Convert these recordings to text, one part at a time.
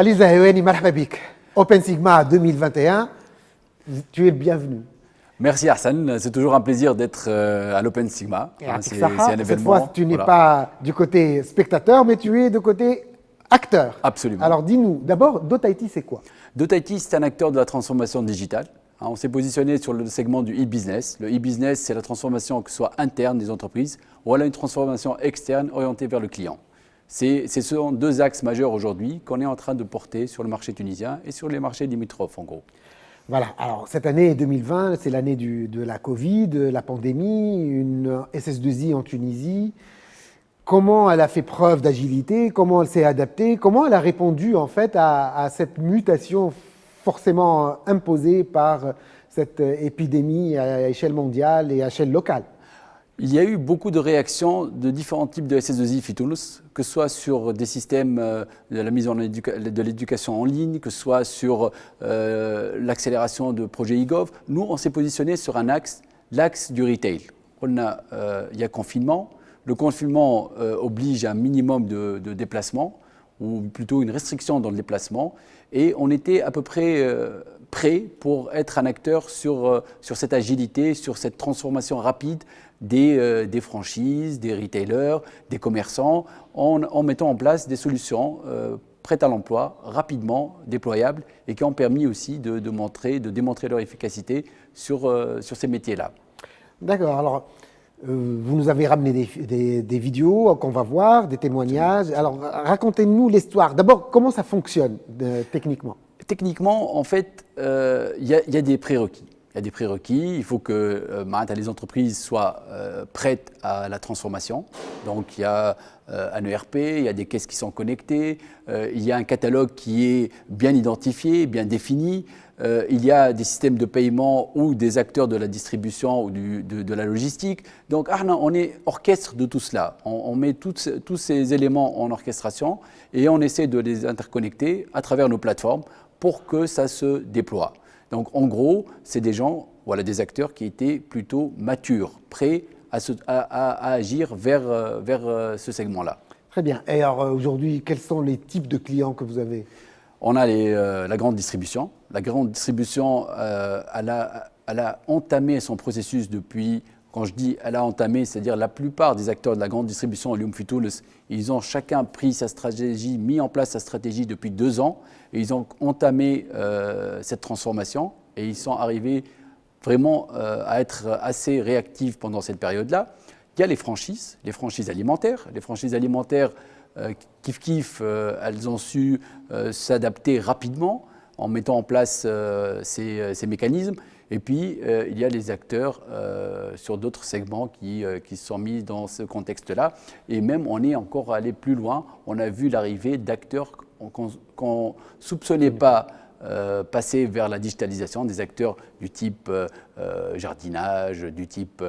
Khalil Zahewani, marhaba bik. Open Sigma 2021, tu es le bienvenu. Merci Hassan, c'est toujours un plaisir d'être à l'Open Sigma. C'est un événement. Cette fois, tu n'es pas du côté spectateur, mais tu es du côté acteur. Absolument. Alors dis-nous, d'abord, DotIT, c'est quoi? DotIT, c'est un acteur de la transformation digitale. On s'est positionné sur le segment du e-business. Le e-business, c'est la transformation que ce soit interne des entreprises ou alors une transformation externe orientée vers le client. Ce sont deux axes majeurs aujourd'hui qu'on est en train de porter sur le marché tunisien et sur les marchés limitrophes en gros. Voilà, alors cette année 2020, c'est l'année de la Covid, de la pandémie, une SS2I en Tunisie. Comment elle a fait preuve d'agilité, comment elle s'est adaptée, comment elle a répondu en fait à cette mutation forcément imposée par cette épidémie à échelle mondiale et à échelle locale? Il y a eu beaucoup de réactions de différents types de SS2I Fitounos, que ce soit sur des systèmes de la mise en de l'éducation en ligne, que ce soit sur l'accélération de projets e-gov. Nous, on s'est positionné sur un axe, l'axe du retail. Il y a confinement. Le confinement oblige un minimum de déplacement, ou plutôt une restriction dans le déplacement. Et on était à peu près prêt pour être un acteur sur cette agilité, sur cette transformation rapide des franchises, des retailers, des commerçants, en mettant en place des solutions prêtes à l'emploi, rapidement déployables et qui ont permis aussi de démontrer leur efficacité sur ces métiers-là. D'accord. Alors, vous nous avez ramené des vidéos qu'on va voir, des témoignages. Alors, racontez-nous l'histoire. D'abord, comment ça fonctionne techniquement? Techniquement, en fait, il y a des prérequis. Il y a des prérequis, il faut que les entreprises soient prêtes à la transformation. Donc il y a un ERP, il y a des caisses qui sont connectées, il y a un catalogue qui est bien identifié, bien défini, il y a des systèmes de paiement ou des acteurs de la distribution ou de la logistique. Donc on est orchestre de tout cela. On met tous ces éléments en orchestration et on essaie de les interconnecter à travers nos plateformes pour que ça se déploie. Donc en gros, c'est des gens, voilà, des acteurs qui étaient plutôt matures, prêts à agir vers ce segment-là. Très bien. Et alors aujourd'hui, quels sont les types de clients que vous avez? On a la grande distribution. La grande distribution, elle a entamé son processus depuis, quand je dis elle a entamé, c'est-à-dire la plupart des acteurs de la grande distribution, ils ont chacun pris sa stratégie, mis en place sa stratégie depuis 2 ans et ils ont entamé cette transformation et ils sont arrivés vraiment à être assez réactifs pendant cette période-là. Il y a les franchises alimentaires. Les franchises alimentaires, kiff, elles ont su s'adapter rapidement en mettant en place ces mécanismes. Et puis, il y a les acteurs sur d'autres segments qui se sont mis dans ce contexte-là. Et même, on est encore allé plus loin. On a vu l'arrivée d'acteurs qu'on ne soupçonnait pas passer vers la digitalisation, des acteurs du type jardinage, du type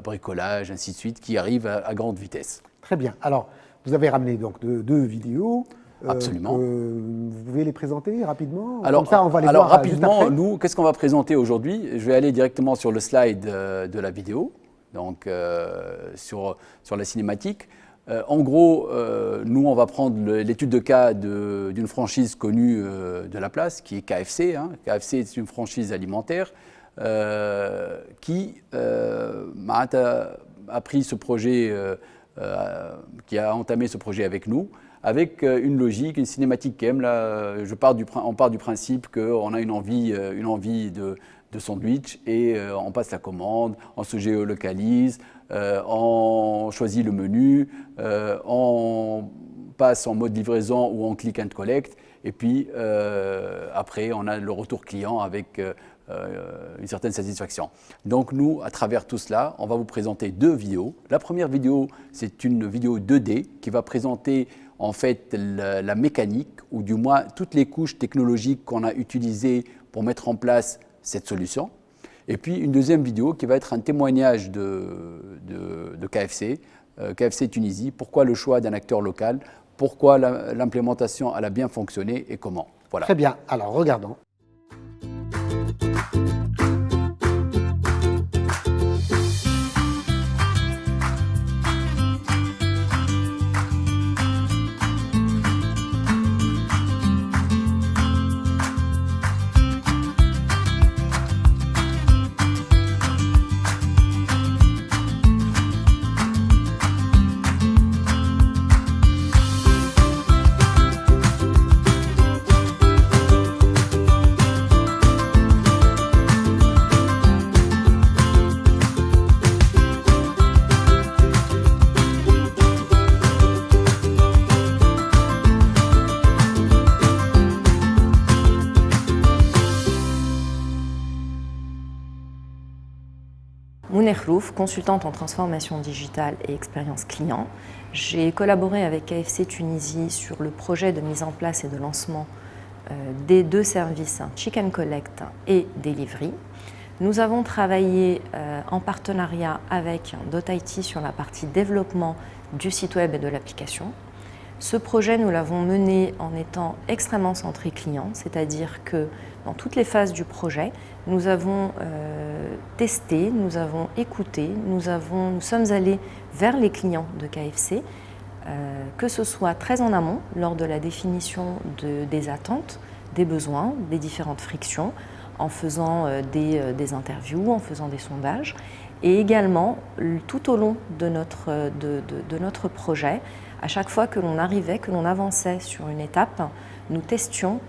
bricolage, ainsi de suite, qui arrivent à grande vitesse. Très bien. Alors, vous avez ramené donc deux vidéos. Absolument. Vous pouvez les présenter rapidement? Alors, comme ça, on va les alors voir rapidement, juste après. nous, qu'est-ce qu'on va présenter aujourd'hui? Je vais aller directement sur le slide de la vidéo, donc sur la cinématique. En gros, nous, on va prendre l'étude de cas d'une franchise connue de la place, qui est KFC. KFC, c'est une franchise alimentaire qui a pris ce projet, qui a entamé ce projet avec nous, avec une logique, une cinématique qui aime. Là, on part du principe qu'on a une envie de sandwich et on passe la commande, on se géolocalise, on choisit le menu, on passe en mode livraison ou en click and collect et puis après on a le retour client avec une certaine satisfaction. Donc nous, à travers tout cela, on va vous présenter 2 vidéos. La première vidéo, c'est une vidéo 2D qui va présenter en fait la mécanique ou du moins toutes les couches technologiques qu'on a utilisées pour mettre en place cette solution. Et puis une deuxième vidéo qui va être un témoignage de KFC, KFC Tunisie, pourquoi le choix d'un acteur local, pourquoi l'implémentation elle a bien fonctionné et comment. Voilà. Très bien, alors regardons. Sonia Khlouf, consultante en transformation digitale et expérience client. J'ai collaboré avec KFC Tunisie sur le projet de mise en place et de lancement des 2 services Chicken Collect et Delivery. Nous avons travaillé en partenariat avec DotIT sur la partie développement du site web et de l'application. Ce projet, nous l'avons mené en étant extrêmement centré client, c'est-à-dire que dans toutes les phases du projet, nous avons testé, nous avons écouté, nous sommes allés vers les clients de KFC, que ce soit très en amont, lors de la définition des attentes, des besoins, des différentes frictions, en faisant des interviews, en faisant des sondages, et également tout au long de notre projet, à chaque fois que l'on arrivait, que l'on avançait sur une étape, nous testions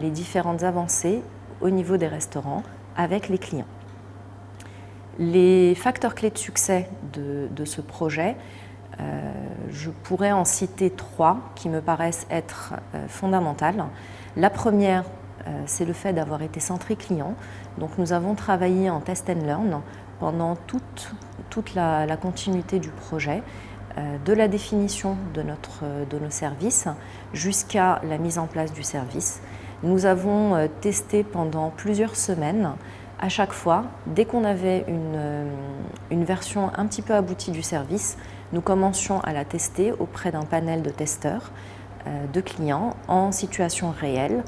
les différentes avancées au niveau des restaurants avec les clients. Les facteurs clés de succès de ce projet, je pourrais en citer 3 qui me paraissent être fondamentales. La première, c'est le fait d'avoir été centré client. Donc nous avons travaillé en test and learn pendant toute la continuité du projet, de la définition de nos services jusqu'à la mise en place du service. Nous avons testé pendant plusieurs semaines. À chaque fois, dès qu'on avait une version un petit peu aboutie du service, nous commencions à la tester auprès d'un panel de testeurs, de clients en situation réelle,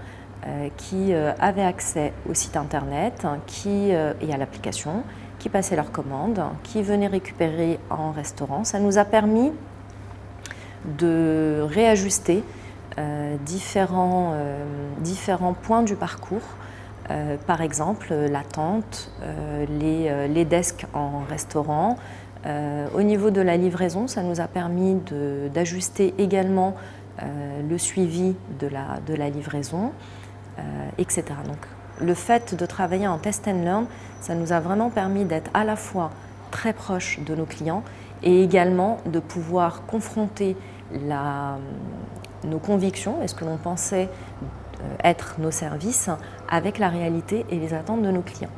qui avaient accès au site internet et à l'application, qui passaient leurs commandes, qui venaient récupérer en restaurant. Ça nous a permis de réajuster différents points du parcours, par exemple l'attente, les desks en restaurant. Au niveau de la livraison, ça nous a permis d'ajuster également le suivi de la livraison, etc. Donc, le fait de travailler en test and learn, ça nous a vraiment permis d'être à la fois très proche de nos clients et également de pouvoir confronter nos convictions et ce que l'on pensait être nos services avec la réalité et les attentes de nos clients.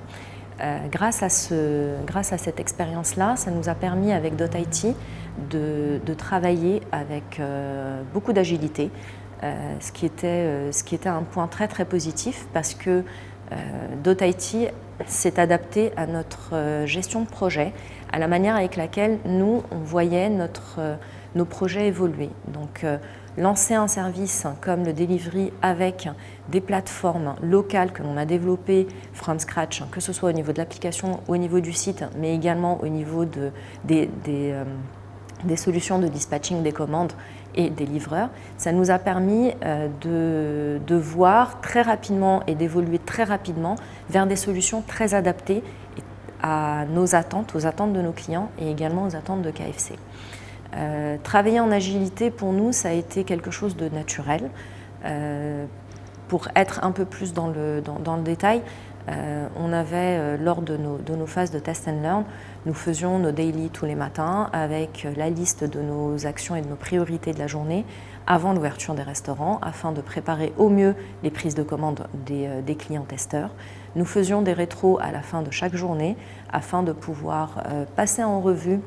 Grâce à cette expérience-là, ça nous a permis avec DotIT de travailler avec beaucoup d'agilité, ce qui était un point très très positif parce que DotIT s'est adapté à notre gestion de projet, à la manière avec laquelle nous, on voyait nos projets évoluer. Donc, lancer un service comme le delivery avec des plateformes locales que l'on a développées from scratch, que ce soit au niveau de l'application, au niveau du site, mais également au niveau des solutions de dispatching des commandes et des livreurs, ça nous a permis de voir très rapidement et d'évoluer très rapidement vers des solutions très adaptées à nos attentes, aux attentes de nos clients et également aux attentes de KFC. Travailler en agilité, pour nous, ça a été quelque chose de naturel. Pour être un peu plus dans le détail, on avait, lors de nos phases de test and learn, nous faisions nos daily tous les matins avec la liste de nos actions et de nos priorités de la journée avant l'ouverture des restaurants afin de préparer au mieux les prises de commande des clients testeurs. Nous faisions des rétros à la fin de chaque journée afin de pouvoir passer en revue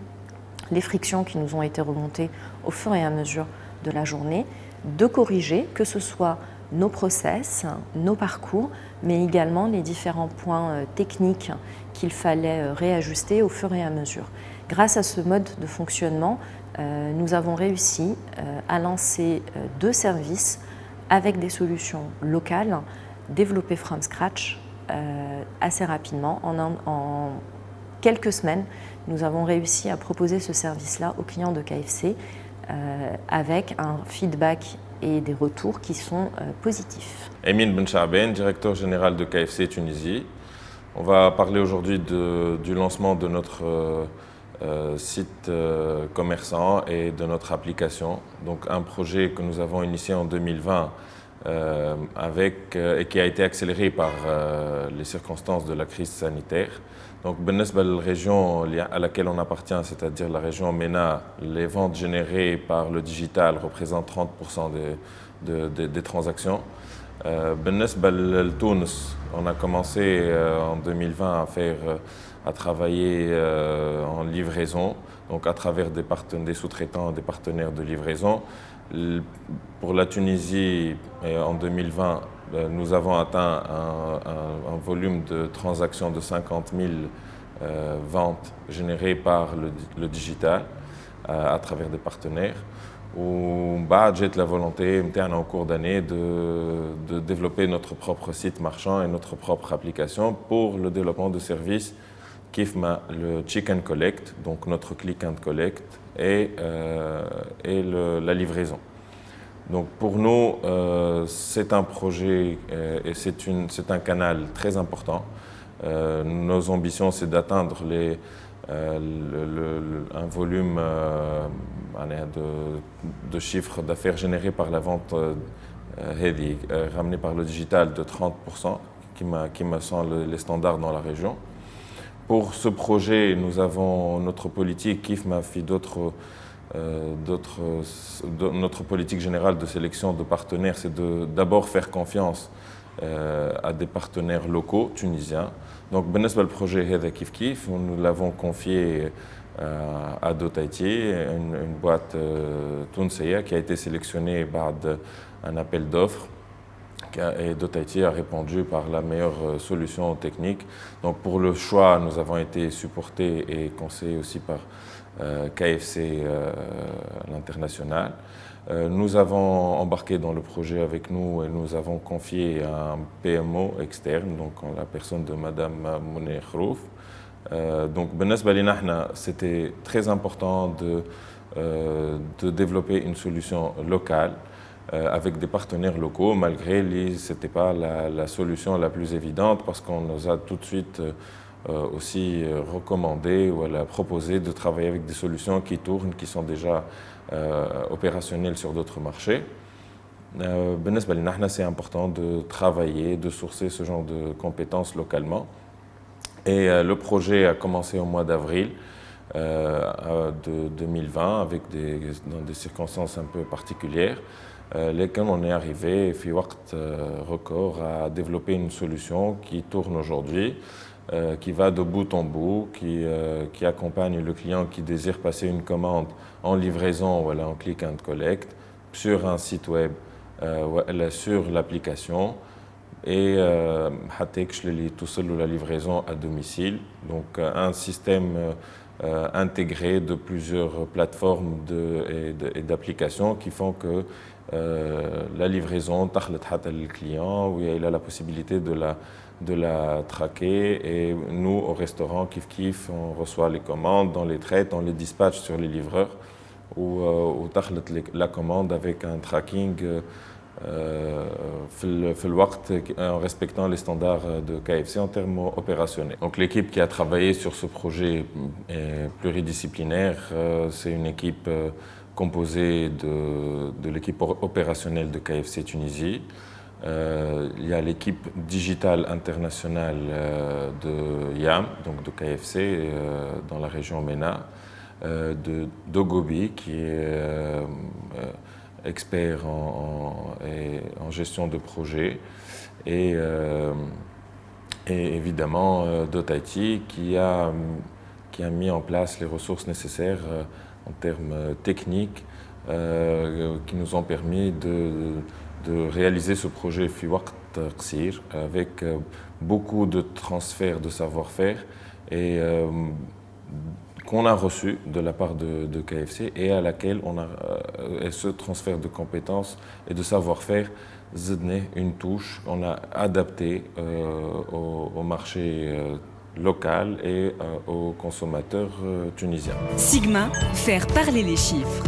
les frictions qui nous ont été remontées au fur et à mesure de la journée, de corriger, que ce soit nos process, nos parcours, mais également les différents points techniques qu'il fallait réajuster au fur et à mesure. Grâce à ce mode de fonctionnement, nous avons réussi à lancer 2 services avec des solutions locales, développées from scratch assez rapidement. En quelques semaines, nous avons réussi à proposer ce service-là aux clients de KFC avec un feedback et des retours qui sont positifs. Emin Benchaben, directeur général de KFC Tunisie. On va parler aujourd'hui du lancement de notre site commerçant et de notre application. Donc un projet que nous avons initié en 2020 et qui a été accéléré par les circonstances de la crise sanitaire. Donc, بالنسبة للrégion à laquelle on appartient, c'est-à-dire la région MENA, les ventes générées par le digital représentent 30% des transactions. بالنسبة لتونس, on a commencé en 2020 à faire à travailler en livraison, donc à travers des sous-traitants, des partenaires de livraison. Pour la Tunisie, en 2020, nous avons atteint un volume de transactions de 50 000 ventes générées par le digital à travers des partenaires. J'ai la volonté en cours d'année de développer notre propre site marchand et notre propre application pour le développement de services le Click and Collect, donc notre Click and Collect et la livraison. Donc pour nous, c'est un projet et c'est un canal très important. Nos ambitions, c'est d'atteindre un volume de chiffre d'affaires généré par la vente ramené par le digital de 30%, qui me sont les standards dans la région. Pour ce projet, nous avons notre politique qui m'a fait notre politique générale de sélection de partenaires, c'est d'abord faire confiance à des partenaires locaux tunisiens. Donc, le projet Kif, nous l'avons confié à Dotaiti, une boîte tunisienne qui a été sélectionnée par un appel d'offres. Et Dotaiti a répondu par la meilleure solution technique. Donc pour le choix, nous avons été supportés et conseillés aussi par KFC l'international. Nous avons embarqué dans le projet avec nous et nous avons confié un PMO externe, donc en la personne de Madame Mouné Khrouf. Donc c'était très important de développer une solution locale avec des partenaires locaux, malgré ce n'était pas la solution la plus évidente, parce qu'on nous a tout de suite aussi recommandé ou proposé de travailler avec des solutions qui tournent, qui sont déjà opérationnelles sur d'autres marchés. C'est important de travailler, de sourcer ce genre de compétences localement. Et le projet a commencé au mois d'avril de 2020, dans des circonstances un peu particulières. Lesquels on est arrivé, record, à développer une solution qui tourne aujourd'hui, qui va de bout en bout, qui accompagne le client qui désire passer une commande en livraison ou en click and collect sur un site web, sur l'application, et la livraison à domicile. Donc un système intégré de plusieurs plateformes et d'applications qui font que la livraison, le client, où il a la possibilité de la traquer, et nous au restaurant on reçoit les commandes, on les traite, on les dispatche sur les livreurs, ou la commande avec un tracking en respectant les standards de KFC en termes opérationnels. Donc l'équipe qui a travaillé sur ce projet est pluridisciplinaire, c'est une équipe composée de l'équipe opérationnelle de KFC Tunisie. Il y a l'équipe digitale internationale de YAM, donc de KFC dans la région MENA, de Dogobi qui est expert en gestion de projet, et évidemment Dotaiti qui a mis en place les ressources nécessaires en termes techniques qui nous ont permis de réaliser ce projet Fiwaqt Qsir avec beaucoup de transferts de savoir-faire et qu'on a reçu de la part de KFC, et à laquelle ce transfert de compétences et de savoir-faire donné une touche, on a adapté au marché local et aux consommateurs tunisiens. Sigma, faire parler les chiffres.